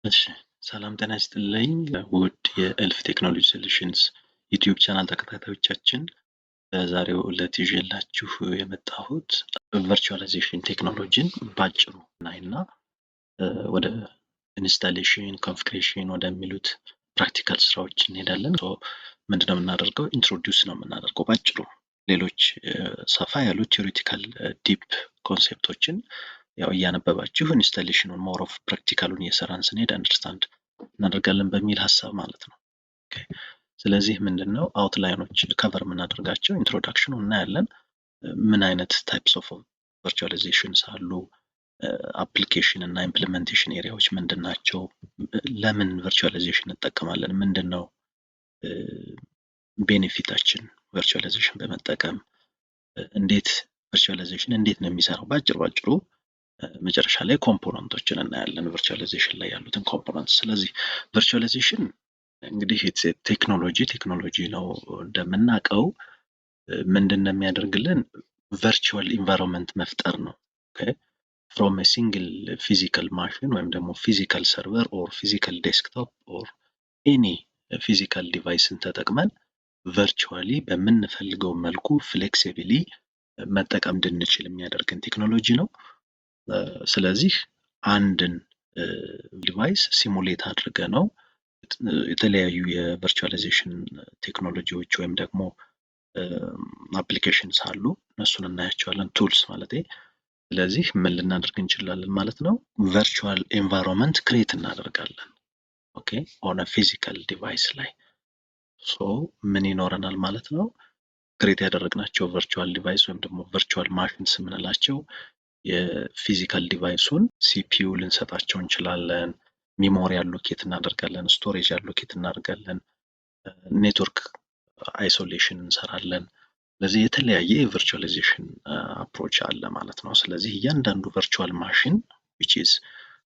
እሺ ሰላም ጤና ይስጥልኝ ውድ የእልፍ ቴክኖሎጂ ሶሉሽንስ ዩቲዩብ ቻናል ተከታታዮቻችን በዛሬው ዕለት ይዤላችሁ የመጣሁት ቨርቹዋላይዜሽን ቴክኖሎጂን ባጭሩ እናይና ወደ ኢንስታሌሽን ኮንፊግሬሽን ወደሚሉት ፕራክቲካል ስራዎች እንሄዳለን። ምንድነው የምናደርገው? ኢንትሮዲውስ ነው የምናደርገው ባጭሩ። ሌሎች ሰፋ ያሉ ቲዮሪቲካል ዲፕ ኮንሴፕቶችን ያው እያነበባችሁ ኢንስታሌሽኑን ሞር ኦፍ ፕራክቲካሉን እየሰራን ስንሄድ አንደርስታንድ እናደርጋለን በሚል ሀሳብ ማለት ነው። ስለዚህ ምንድነው አውትላይኖች ከቨር የምናደርጋቸው ኢንትሮዳክሽኑ እናያለን። ምን አይነት ታይፕስ ኦፍ ቨርቹዋላይዜሽንስ አሉ፣ አፕሊኬሽን እና ኢምፕሊሜንቴሽን ኤሪያዎች ምንድን ናቸው፣ ለምን ቨርቹዋላይዜሽን እንጠቀማለን፣ ምንድነው ቤኔፊታችን ቨርቹዋላይዜሽን በመጠቀም እንዴት ቨርቹዋላይዜሽን እንዴት ነው የሚሰራው ባጭሩ መጨረሻ ላይ ኮምፖነንቶችን እናያለን፣ ቨርቹዋላይዜሽን ላይ ያሉትን ኮምፖነንት። ስለዚህ ቨርቹዋላይዜሽን እንግዲህ ቴክኖሎጂ ነው እንደምናውቀው። ምንድነው የሚያደርግልን? ቨርቹዋል ኢንቫይሮንመንት መፍጠር ነው። ፍሮም ሲንግል ፊዚካል ማሽን ወይም ደግሞ ፊዚካል ሰርቨር ኦር ፊዚካል ዴስክቶፕ ኦር ኤኒ ፊዚካል ዲቫይስን ተጠቅመን ቨርቹዋሊ በምንፈልገው መልኩ ፍሌክሲቢሊ መጠቀም እንድንችል የሚያደርገን ቴክኖሎጂ ነው። ስለዚህ አንድን ዲቫይስ ሲሙሌት አድርገ ነው የተለያዩ የቨርቹዋላይዜሽን ቴክኖሎጂዎች ወይም ደግሞ አፕሊኬሽንስ አሉ፣ እነሱን እናያቸዋለን፣ ቱልስ ማለት። ስለዚህ ምን ልናደርግ እንችላለን ማለት ነው? ቨርቹዋል ኤንቫይሮንመንት ክሬት እናደርጋለን። ኦኬ ኦን ፊዚካል ዲቫይስ ላይ ምን ይኖረናል ማለት ነው? ክሬት ያደረግናቸው ቨርቹዋል ዲቫይስ ወይም ደግሞ ቨርቹዋል ማሽንስ የምንላቸው የፊዚካል ዲቫይሱን ሲፒዩ ልንሰጣቸው እንችላለን፣ ሚሞሪ አሎኬት እናደርጋለን፣ ስቶሬጅ አሎኬት እናደርጋለን፣ ኔትወርክ አይሶሌሽን እንሰራለን። ስለዚህ የተለያየ የቨርቹዋላይዜሽን አፕሮች አለ ማለት ነው። ስለዚህ እያንዳንዱ ቨርቹዋል ማሽን which is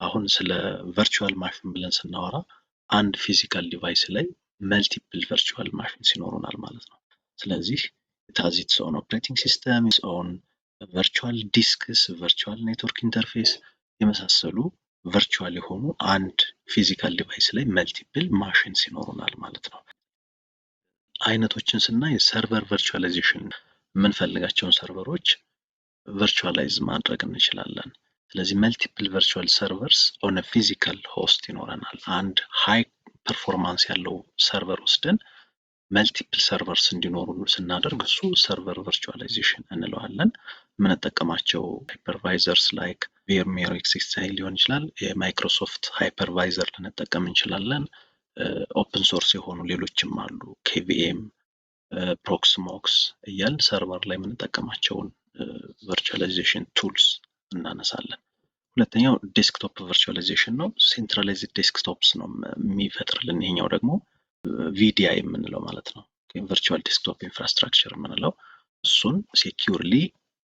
አሁን ስለ ቨርቹዋል ማሽን ብለን ስናወራ አንድ ፊዚካል ዲቫይስ ላይ መልቲፕል ቨርቹዋል ማሽንስ ይኖሩናል ማለት ነው። ስለዚህ it has its own operating system, its own ቨርቹዋል ዲስክስ፣ ቨርቹዋል ኔትወርክ ኢንተርፌስ የመሳሰሉ ቨርቹዋል የሆኑ አንድ ፊዚካል ዲቫይስ ላይ መልቲፕል ማሽንስ ይኖሩናል ማለት ነው። አይነቶችን ስናይ ሰርቨር ቨርቹዋላይዜሽን የምንፈልጋቸውን ሰርቨሮች ቨርቹዋላይዝ ማድረግ እንችላለን። ስለዚህ መልቲፕል ቨርቹዋል ሰርቨርስ ኦን ፊዚካል ሆስት ይኖረናል። አንድ ሃይ ፐርፎርማንስ ያለው ሰርቨር ወስደን መልቲፕል ሰርቨርስ እንዲኖሩ ስናደርግ እሱ ሰርቨር ቨርቹዋላይዜሽን እንለዋለን። የምንጠቀማቸው ሃይፐርቫይዘርስ ላይክ ቪርሜር ኤክስኤክስአይ ሊሆን ይችላል፣ የማይክሮሶፍት ሃይፐርቫይዘር ልንጠቀም እንችላለን። ኦፕን ሶርስ የሆኑ ሌሎችም አሉ፣ ኬቪኤም፣ ፕሮክስሞክስ እያልን ሰርቨር ላይ የምንጠቀማቸውን ቨርቹዋላይዜሽን ቱልስ እናነሳለን። ሁለተኛው ዴስክቶፕ ቨርቹዋላይዜሽን ነው። ሴንትራላይዝድ ዴስክቶፕስ ነው የሚፈጥርልን። ይሄኛው ደግሞ ቪዲአይ የምንለው ማለት ነው፣ ቨርቹዋል ዴስክቶፕ ኢንፍራስትራክቸር የምንለው እሱን ሴኪዩርሊ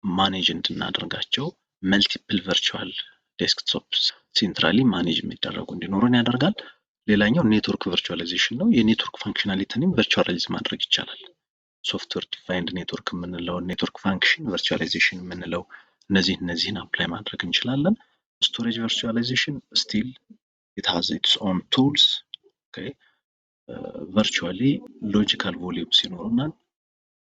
ማኔጅ እንድናደርጋቸው መልቲፕል ቨርቹዋል ዴስክቶፕስ ሴንትራሊ ማኔጅ የሚደረጉ እንዲኖሩን ያደርጋል። ሌላኛው ኔትወርክ ቨርቹዋላይዜሽን ነው። የኔትወርክ ፋንክሽናሊቲንም ቨርቹዋላይዝ ማድረግ ይቻላል። ሶፍትዌር ዲፋይንድ ኔትወርክ የምንለው፣ ኔትወርክ ፋንክሽን ቨርቹዋላይዜሽን የምንለው እነዚህን አፕላይ ማድረግ እንችላለን። ስቶሬጅ ቨርቹዋላይዜሽን ስቲል ኢት ሃዝ ኢትስ ኦን ቱልስ። ቨርቹዋሊ ሎጂካል ቮሊዩምስ ይኖሩናል፣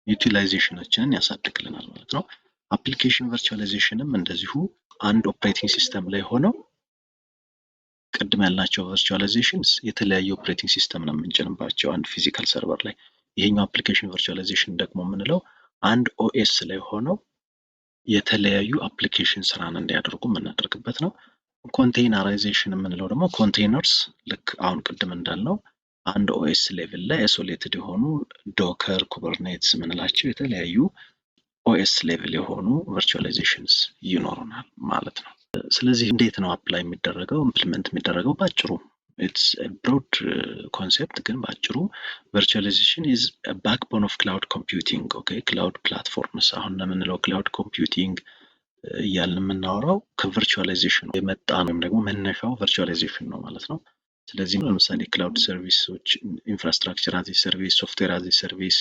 ዩቲላይዜሽናችንን ያሳድግልናል ማለት ነው። አፕሊኬሽን ቨርቹዋላይዜሽንም እንደዚሁ አንድ ኦፕሬቲንግ ሲስተም ላይ ሆነው ቅድም ያልናቸው ቨርቹዋላይዜሽንስ የተለያየ ኦፕሬቲንግ ሲስተም ነው የምንጭንባቸው አንድ ፊዚካል ሰርቨር ላይ። ይሄኛው አፕሊኬሽን ቨርቹዋላይዜሽን ደግሞ የምንለው አንድ ኦኤስ ላይ ሆነው የተለያዩ አፕሊኬሽን ስራን እንዲያደርጉ የምናደርግበት ነው። ኮንቴይነራይዜሽን የምንለው ደግሞ ኮንቴይነርስ ልክ አሁን ቅድም እንዳልነው አንድ ኦኤስ ሌቭል ላይ አይሶሌትድ የሆኑ ዶከር፣ ኩበርኔትስ የምንላቸው የተለያዩ ኦኤስ ሌቭል የሆኑ ቨርቹዋላይዜሽንስ ይኖሩናል ማለት ነው። ስለዚህ እንዴት ነው አፕላይ የሚደረገው ኢምፕሊመንት የሚደረገው? ባጭሩ ኢትስ ብሮድ ኮንሴፕት፣ ግን ባጭሩ ቨርቹዋላይዜሽን ኢዝ ባክቦን ኦፍ ክላውድ ኮምፒውቲንግ። ኦኬ ክላውድ ፕላትፎርምስ አሁን ለምንለው ክላውድ ኮምፒውቲንግ እያልን የምናወራው ከቨርቹዋላይዜሽን የመጣ ነው፣ ወይም ደግሞ መነሻው ቨርቹዋላይዜሽን ነው ማለት ነው። ስለዚህ ለምሳሌ ክላውድ ሰርቪሶች፣ ኢንፍራስትራክቸር አዝ ሰርቪስ፣ ሶፍትዌር አዝ ሰርቪስ፣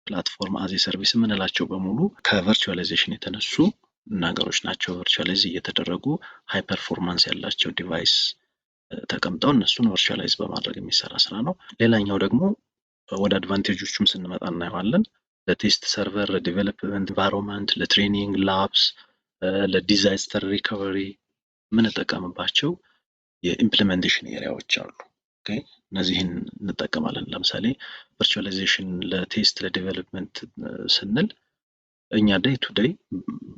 ፕላትፎርም አዝ ሰርቪስ የምንላቸው በሙሉ ከቨርቹዋላይዜሽን የተነሱ ነገሮች ናቸው። ቨርቹዋላይዝ እየተደረጉ ሃይ ፐርፎርማንስ ያላቸው ዲቫይስ ተቀምጠው እነሱን ቨርቹዋላይዝ በማድረግ የሚሰራ ስራ ነው። ሌላኛው ደግሞ ወደ አድቫንቴጆቹም ስንመጣ እናየዋለን። ለቴስት ሰርቨር፣ ለዲቨሎፕመንት ኢንቫይሮንመንት፣ ለትሬኒንግ ላብስ፣ ለዲዛስተር ሪከቨሪ የምንጠቀምባቸው የኢምፕሊሜንቴሽን ኤሪያዎች አሉ። እነዚህን እንጠቀማለን። ለምሳሌ ቨርቹዋላይዜሽን ለቴስት ለዲቨሎፕመንት ስንል እኛ ዴይ ቱ ዴይ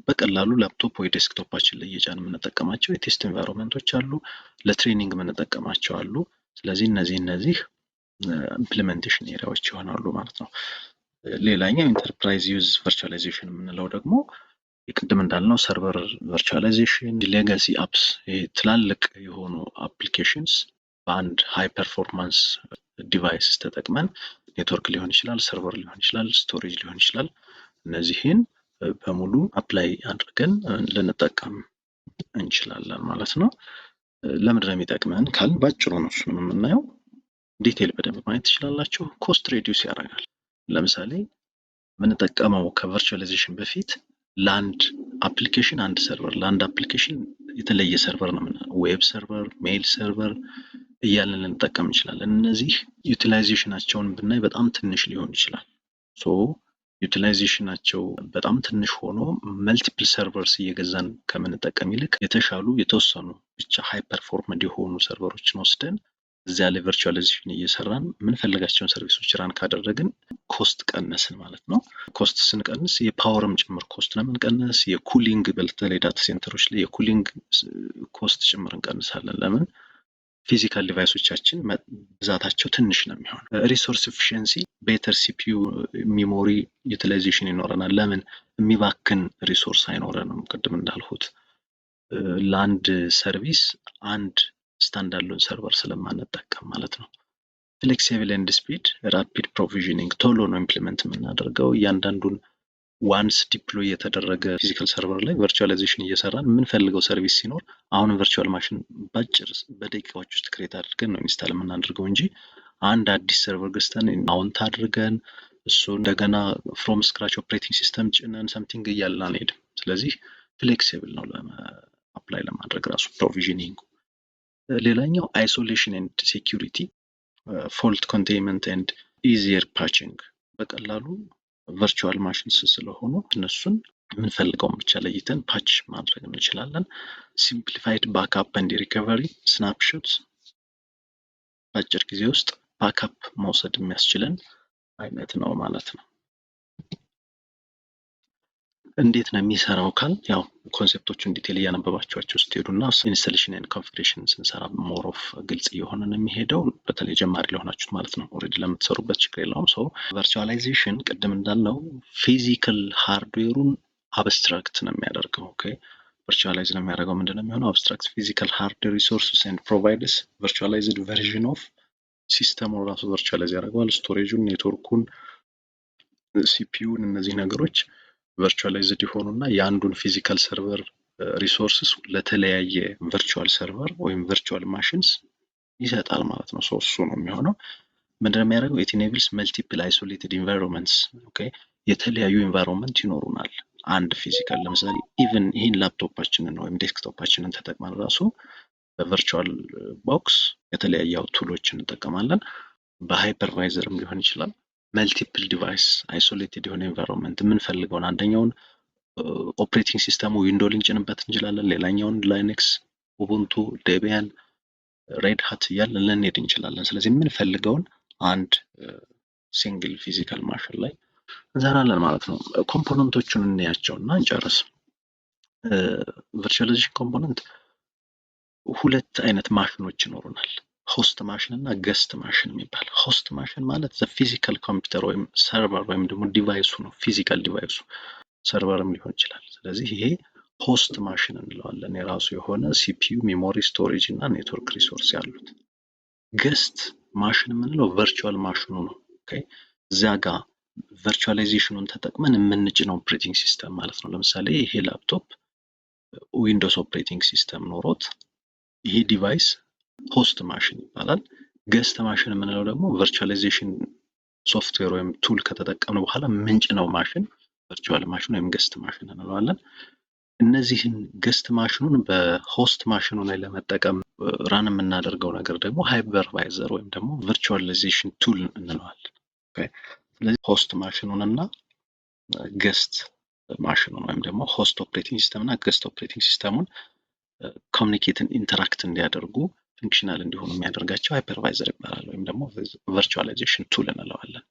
በቀላሉ ላፕቶፕ ወይ ዴስክቶፓችን ላይ እየጫን የምንጠቀማቸው የቴስት ኢንቫይሮንመንቶች አሉ። ለትሬኒንግ የምንጠቀማቸው አሉ። ስለዚህ እነዚህ ኢምፕሊሜንቴሽን ኤሪያዎች ይሆናሉ ማለት ነው። ሌላኛው ኢንተርፕራይዝ ዩዝ ቨርቹዋላይዜሽን የምንለው ደግሞ የቅድም እንዳልነው ሰርቨር ቨርቹዋላይዜሽን፣ ሌጋሲ አፕስ፣ ትላልቅ የሆኑ አፕሊኬሽንስ በአንድ ሃይ ፐርፎርማንስ ዲቫይስ ተጠቅመን ኔትወርክ ሊሆን ይችላል፣ ሰርቨር ሊሆን ይችላል፣ ስቶሬጅ ሊሆን ይችላል። እነዚህን በሙሉ አፕላይ አድርገን ልንጠቀም እንችላለን ማለት ነው። ለምንድን ነው የሚጠቅመን ካልን ባጭሩ ነው እሱን የምናየው። ዲቴል በደንብ ማየት ትችላላችሁ። ኮስት ሬዲዩስ ያደርጋል። ለምሳሌ የምንጠቀመው ከቨርቹዋላይዜሽን በፊት ለአንድ አፕሊኬሽን አንድ ሰርቨር፣ ለአንድ አፕሊኬሽን የተለየ ሰርቨር ነው የምንለው። ዌብ ሰርቨር፣ ሜይል ሰርቨር እያለን ልንጠቀም እንችላለን። እነዚህ ዩቲላይዜሽናቸውን ብናይ በጣም ትንሽ ሊሆን ይችላል። ሶ ዩቲላይዜሽናቸው በጣም ትንሽ ሆኖ መልቲፕል ሰርቨርስ እየገዛን ከምንጠቀም ይልቅ የተሻሉ የተወሰኑ ብቻ ሃይ ፐርፎርመንድ የሆኑ ሰርቨሮችን ወስደን እዚያ ላይ ቨርቹዋላይዜሽን እየሰራን የምንፈልጋቸውን ሰርቪሶች ራን ካደረግን ኮስት ቀነስን ማለት ነው። ኮስት ስንቀንስ የፓወርም ጭምር ኮስት ነው የምንቀንስ። የኩሊንግ በተለይ ዳታ ሴንተሮች ላይ የኩሊንግ ኮስት ጭምር እንቀንሳለን። ለምን? ፊዚካል ዲቫይሶቻችን ብዛታቸው ትንሽ ነው የሚሆነው። ሪሶርስ ኤፊሽንሲ ቤተር ሲፒዩ ሚሞሪ ዩቲላይዜሽን ይኖረናል። ለምን? የሚባክን ሪሶርስ አይኖረንም። ቅድም እንዳልሁት ለአንድ ሰርቪስ አንድ ስታንዳርድ ሰርቨር ስለማንጠቀም ማለት ነው። ፍሌክሲብል ኤንድ ስፒድ ራፒድ ፕሮቪዥኒንግ ቶሎ ነው ኢምፕሊመንት የምናደርገው። እያንዳንዱን ዋንስ ዲፕሎይ የተደረገ ፊዚካል ሰርቨር ላይ ቨርቹዋላይዜሽን እየሰራን የምንፈልገው ሰርቪስ ሲኖር አሁን ቨርቹዋል ማሽን ባጭር በደቂቃዎች ውስጥ ክሬት አድርገን ነው ኢንስታል የምናደርገው እንጂ አንድ አዲስ ሰርቨር ገዝተን አውንት አድርገን እሱ እንደገና ፍሮም ስክራች ኦፕሬቲንግ ሲስተም ጭነን ሰምቲንግ እያልን አንሄድም። ስለዚህ ፍሌክሲብል ነው አፕላይ ለማድረግ ራሱ ፕሮቪዥኒንግ። ሌላኛው አይሶሌሽን ኤንድ ሴኪሪቲ ፎልት ኮንቴይንመንት ኤንድ ኢዚየር ፓቺንግ በቀላሉ ቨርቹዋል ማሽንስ ስለሆኑ እነሱን የምንፈልገውን ብቻ ለይተን ፓች ማድረግ እንችላለን። ሲምፕሊፋይድ ባክአፕ ኤንድ ሪከቨሪ ስናፕሾት በአጭር ጊዜ ውስጥ ባክአፕ መውሰድ የሚያስችለን አይነት ነው ማለት ነው። እንዴት ነው የሚሰራው ካል ያው ኮንሴፕቶቹን ዲቴል እያነበባችኋቸው ስትሄዱና ኢንስታሌሽን ኤንድ ኮንፊግሬሽን ስንሰራ ሞር ኦፍ ግልጽ እየሆነ ነው የሚሄደው። በተለይ ጀማሪ ለሆናችሁት ማለት ነው። ኦልሬዲ ለምትሰሩበት ችግር የለውም። ሶ ቨርቹዋላይዜሽን ቅድም እንዳልነው ፊዚካል ሃርድዌሩን አብስትራክት ነው የሚያደርገው። ኦኬ ቨርቹዋላይዝ ነው የሚያደርገው ምንድነው የሚሆነው? አብስትራክት ፊዚካል ሃርድዌር ሪሶርስስ ኤንድ ፕሮቫይድስ ቨርቹዋላይዝድ ቨርዥን ኦፍ ሲስተሙ ራሱ ቨርቹዋላይዝ ያደርገዋል። ስቶሬጁን፣ ኔትወርኩን፣ ሲፒዩን እነዚህ ነገሮች ቨርቹዋላይዝድ የሆኑና የአንዱን ፊዚካል ሰርቨር ሪሶርስስ ለተለያየ ቨርቹዋል ሰርቨር ወይም ቨርቹዋል ማሽንስ ይሰጣል ማለት ነው። እሱ ነው የሚሆነው። ምንድነው የሚያደርገው? ኢት ኢኔብልስ መልቲፕል አይሶሌትድ ኢንቫይሮንመንትስ። ኦኬ የተለያዩ ኢንቫይሮንመንት ይኖሩናል። አንድ ፊዚካል ለምሳሌ ኢቭን ይህን ላፕቶፓችንን ወይም ዴስክቶፓችንን ተጠቅመን ራሱ በቨርቹዋል ቦክስ የተለያዩ ቱሎችን እንጠቀማለን። በሃይፐርቫይዘርም ሊሆን ይችላል። መልቲፕል ዲቫይስ አይሶሌትድ የሆነ ኢንቫይሮንመንት የምንፈልገውን አንደኛውን ኦፕሬቲንግ ሲስተሙ ዊንዶ ልንጭንበት እንችላለን። ሌላኛውን ላይነክስ፣ ኡቡንቱ፣ ዴቢያን፣ ሬድ ሃት እያልን ልንሄድ እንችላለን። ስለዚህ የምንፈልገውን አንድ ሲንግል ፊዚካል ማሽን ላይ እንሰራለን ማለት ነው። ኮምፖነንቶቹን እንያቸውና እንጨርስ። ቨርቹዋላይዜሽን ኮምፖነንት ሁለት አይነት ማሽኖች ይኖሩናል። ሆስት ማሽን እና ገስት ማሽን የሚባል። ሆስት ማሽን ማለት ፊዚካል ኮምፒውተር ወይም ሰርቨር ወይም ደግሞ ዲቫይሱ ነው። ፊዚካል ዲቫይሱ ሰርቨርም ሊሆን ይችላል። ስለዚህ ይሄ ሆስት ማሽን እንለዋለን። የራሱ የሆነ ሲፒዩ፣ ሜሞሪ፣ ስቶሬጅ እና ኔትወርክ ሪሶርስ ያሉት። ገስት ማሽን የምንለው ቨርቹዋል ማሽኑ ነው። ኦኬ እዚያ ጋር ቨርቹዋላይዜሽኑን ተጠቅመን የምንጭነው ኦፕሬቲንግ ሲስተም ማለት ነው። ለምሳሌ ይሄ ላፕቶፕ ዊንዶውስ ኦፕሬቲንግ ሲስተም ኖሮት ይሄ ዲቫይስ ሆስት ማሽን ይባላል። ገስት ማሽን የምንለው ደግሞ ቨርቹዋላይዜሽን ሶፍትዌር ወይም ቱል ከተጠቀምን በኋላ ምንጭ ነው ማሽን ቨርቹዋል ማሽን ወይም ገስት ማሽን እንለዋለን። እነዚህን ገስት ማሽኑን በሆስት ማሽኑ ላይ ለመጠቀም ራን የምናደርገው ነገር ደግሞ ሃይፐርቫይዘር ወይም ደግሞ ቨርቹዋላይዜሽን ቱል እንለዋለን። ስለዚህ ሆስት ማሽኑን እና ገስት ማሽኑን ወይም ደግሞ ሆስት ኦፕሬቲንግ ሲስተም እና ገስት ኦፕሬቲንግ ሲስተሙን ኮሚኒኬትን ኢንተራክት እንዲያደርጉ ፈንክሽናል እንዲሆኑ የሚያደርጋቸው ሃይፐርቫይዘር ይባላል ወይም ደግሞ ቨርቹዋላይዜሽን ቱል እንለዋለን።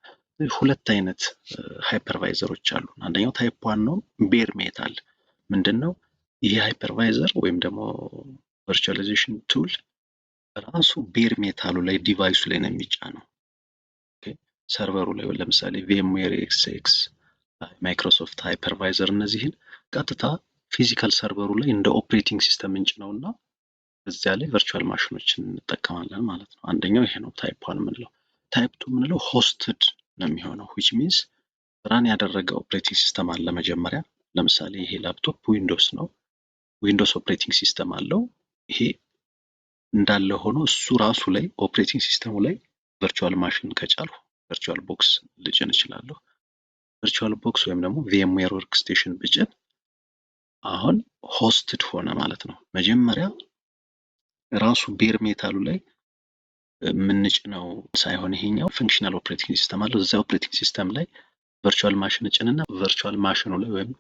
ሁለት አይነት ሃይፐርቫይዘሮች አሉ። አንደኛው ታይፕ 1 ነው፣ ቤር ሜታል ምንድን ነው? ይሄ ሃይፐርቫይዘር ወይም ደግሞ ቨርቹዋላይዜሽን ቱል ራሱ ቤር ሜታሉ ላይ ዲቫይሱ ላይ ነው የሚጫነው። ሰርቨሩ ላይ ለምሳሌ ቪኤምዌር ኤክስኤክስ፣ ማይክሮሶፍት ሃይፐርቫይዘር እነዚህን ቀጥታ ፊዚካል ሰርቨሩ ላይ እንደ ኦፕሬቲንግ ሲስተም እንጭነውና እዚያ ላይ ቨርቹዋል ማሽኖችን እንጠቀማለን ማለት ነው። አንደኛው ይሄ ነው ታይፕ 1 የምንለው። ታይፕ 2 የምንለው ሆስትድ ነው የሚሆነው which means ራን ያደረገ ኦፕሬቲንግ ሲስተም አለ መጀመሪያ። ለምሳሌ ይሄ ላፕቶፕ ዊንዶውስ ነው፣ ዊንዶውስ ኦፕሬቲንግ ሲስተም አለው። ይሄ እንዳለ ሆኖ እሱ ራሱ ላይ ኦፕሬቲንግ ሲስተሙ ላይ ቨርቹዋል ማሽን ከጫልሁ ቨርቹዋል ቦክስ ልጭን እችላለሁ። ቨርቹዋል ቦክስ ወይም ደግሞ ቪኤምዌር ወርክስቴሽን ብጭን አሁን ሆስትድ ሆነ ማለት ነው። መጀመሪያ ራሱ ቤር ሜታሉ ላይ የምንጭነው ሳይሆን ይሄኛው ፈንክሽናል ኦፕሬቲንግ ሲስተም አለው። እዛ ኦፕሬቲንግ ሲስተም ላይ ቨርቹዋል ማሽን ጭንና ቨርቹዋል ማሽኑ ላይ ወይም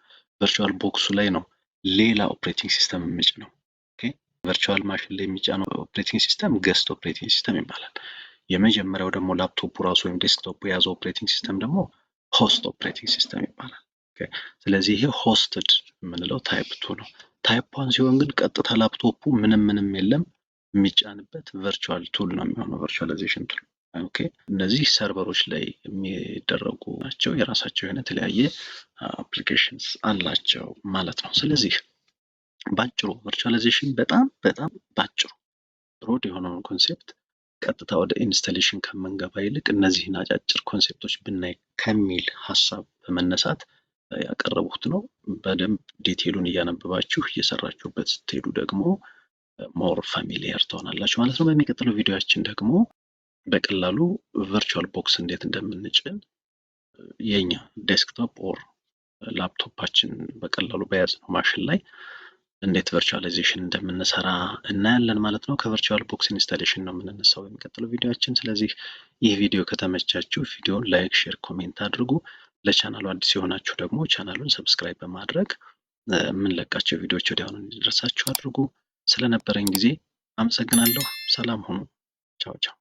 ቨርቹዋል ቦክሱ ላይ ነው ሌላ ኦፕሬቲንግ ሲስተም የምጭነው። ኦኬ ቨርቹዋል ማሽን ላይ የሚጫነው ኦፕሬቲንግ ሲስተም ገስት ኦፕሬቲንግ ሲስተም ይባላል። የመጀመሪያው ደግሞ ላፕቶፑ ራሱ ወይም ዴስክቶፑ የያዘው ኦፕሬቲንግ ሲስተም ደግሞ ሆስት ኦፕሬቲንግ ሲስተም ይባላል። ስለዚህ ይሄ ሆስትድ የምንለው ታይፕ 2 ነው። ታይፕ 1 ሲሆን ግን ቀጥታ ላፕቶፑ ምንም የለም የሚጫንበት ቨርቹዋል ቱል ነው የሚሆነው፣ ቨርቹዋላይዜሽን ቱል። ኦኬ እነዚህ ሰርቨሮች ላይ የሚደረጉ ናቸው። የራሳቸው የሆነ የተለያየ አፕሊኬሽንስ አላቸው ማለት ነው። ስለዚህ ባጭሩ ቨርቹዋላይዜሽን በጣም ባጭሩ ብሮድ የሆነውን ኮንሴፕት ቀጥታ ወደ ኢንስታሌሽን ከምንገባ ይልቅ እነዚህን አጫጭር ኮንሴፕቶች ብናይ ከሚል ሀሳብ በመነሳት ያቀረቡት ነው። በደንብ ዲቴሉን እያነበባችሁ እየሰራችሁበት ስትሄዱ ደግሞ ሞር ፋሚሊየር ትሆናላችሁ ማለት ነው። በሚቀጥለው ቪዲዮአችን ደግሞ በቀላሉ ቨርቹዋል ቦክስ እንዴት እንደምንጭን የኛ ዴስክቶፕ ኦር ላፕቶፓችን በቀላሉ በያዝነው ማሽን ላይ እንዴት ቨርቹዋላይዜሽን እንደምንሰራ እናያለን ማለት ነው። ከቨርቹዋል ቦክስ ኢንስታሌሽን ነው የምንነሳው በሚቀጥለው ቪዲዮአችን። ስለዚህ ይህ ቪዲዮ ከተመቻችሁ ቪዲዮን ላይክ፣ ሼር፣ ኮሜንት አድርጉ። ለቻናሉ አዲስ የሆናችሁ ደግሞ ቻናሉን ሰብስክራይብ በማድረግ የምንለቃቸው ቪዲዮዎች ወዲያውኑ እንዲደርሳችሁ አድርጉ። ስለነበረኝ ጊዜ አመሰግናለሁ። ሰላም ሁኑ። ቻው ቻው።